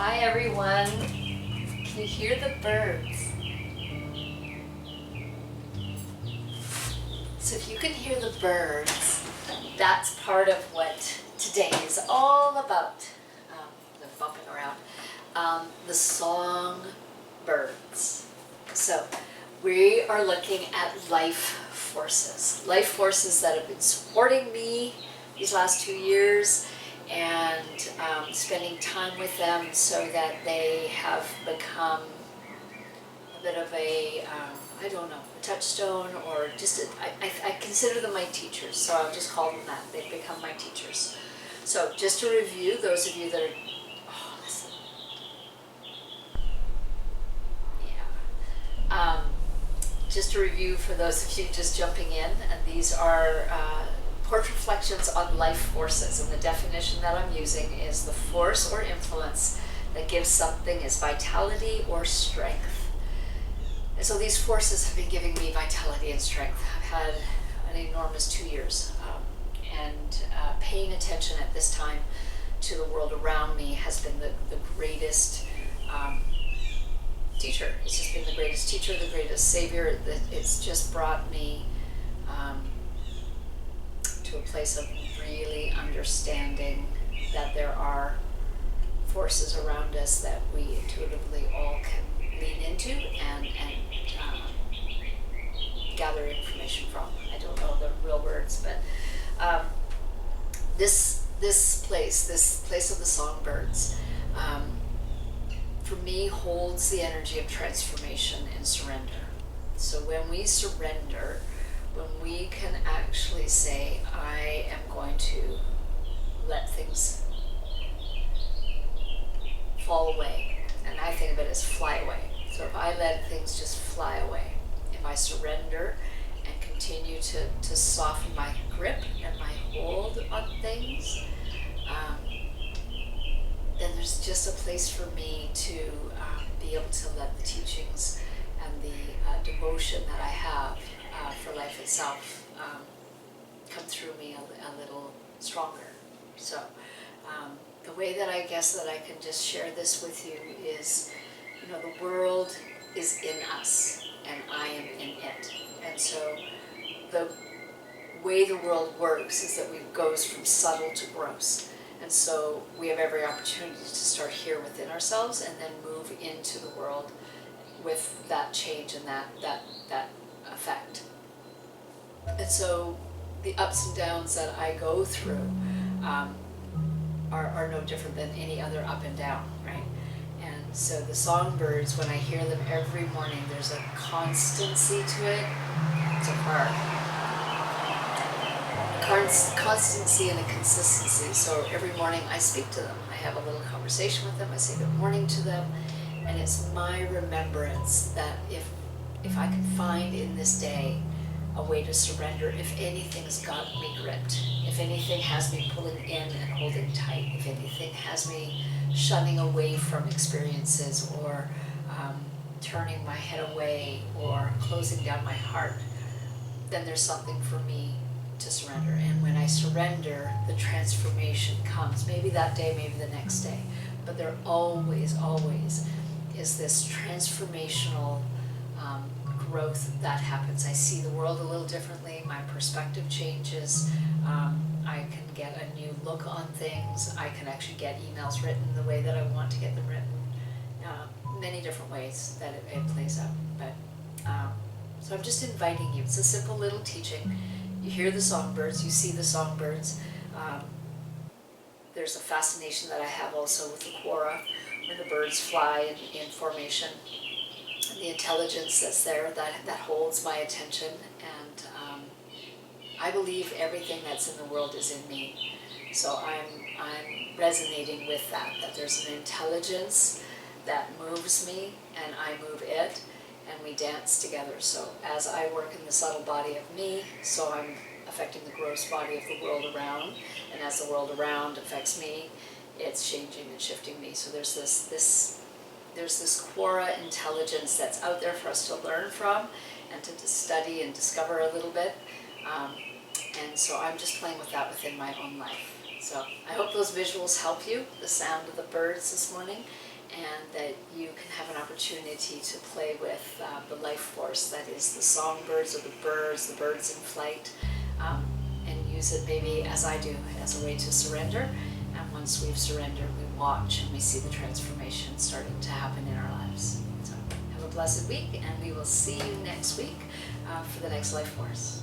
Hi everyone. Can you hear the birds? So if you can hear the birds, that's part of what today is all about. They're bumping around. The songbirds. So we are looking at life forces that have been supporting me these last 2 years, and spending time with them so that they have become a bit of a, I don't know, a touchstone, or just, I consider them my teachers, so I'll just call them that. They've become my teachers. So just to review, those of you that are, oh, listen. Yeah. Just to review for those of you just jumping in, and these are Porch Reflections on life forces, and the definition that I'm using is the force or influence that gives something its vitality or strength. And so these forces have been giving me vitality and strength. I've had an enormous 2 years, and paying attention at this time to the world around me has been the greatest teacher. It's just been the greatest teacher, the greatest savior. It's just brought me to a place of really understanding that there are forces around us that we intuitively all can lean into and gather information from. I don't know the real words, but this place of the songbirds, for me, holds the energy of transformation and surrender. So when we surrender, when we can actually say, I am going to let things fall away, and I think of it as fly away. So if I let things just fly away, if I surrender and continue to soften my grip and my hold on things, then there's just a place for me to be able to let the teachings and the devotion that I have for life itself come through me a little stronger. So the way that I guess that I can just share this with you is, the world is in us and I am in it. And so the way the world works is that it goes from subtle to gross. And so we have every opportunity to start here within ourselves and then move into the world with that change and that effect. And so the ups and downs that I go through are no different than any other up and down, right? And so the songbirds, when I hear them every morning, there's a constancy to it. It's a part. Constancy and a consistency. So every morning I speak to them. I have a little conversation with them. I say good morning to them, and it's my remembrance that if I can find in this day a way to surrender, if anything's got me gripped, if anything has me pulling in and holding tight, if anything has me shunning away from experiences, or turning my head away, or closing down my heart, then there's something for me to surrender. And when I surrender, the transformation comes. Maybe that day, maybe the next day, but there always is this transformational growth that happens. I see the world a little differently. My perspective changes. I can get a new look on things. I can actually get emails written the way that I want to get them written. Many different ways that it plays out. But so I'm just inviting you. It's a simple little teaching. You hear the songbirds, you see the songbirds. There's a fascination that I have also with the quora, when the birds fly in formation. The intelligence that's there that holds my attention, and I believe everything that's in the world is in me. So I'm resonating with that there's an intelligence that moves me and I move it, and we dance together. So as I work in the subtle body of me, so I'm affecting the gross body of the world around, and as the world around affects me, it's changing and shifting me. So there's this quora intelligence that's out there for us to learn from and to study and discover a little bit. And so I'm just playing with that within my own life. So I hope those visuals help you, the sound of the birds this morning, and that you can have an opportunity to play with the life force that is the songbirds or the birds in flight, and use it maybe as I do, as a way to surrender. And once we've surrendered, we watch and we see the transformation starting to happen in our lives. So have a blessed week, and we will see you next week for the next life force.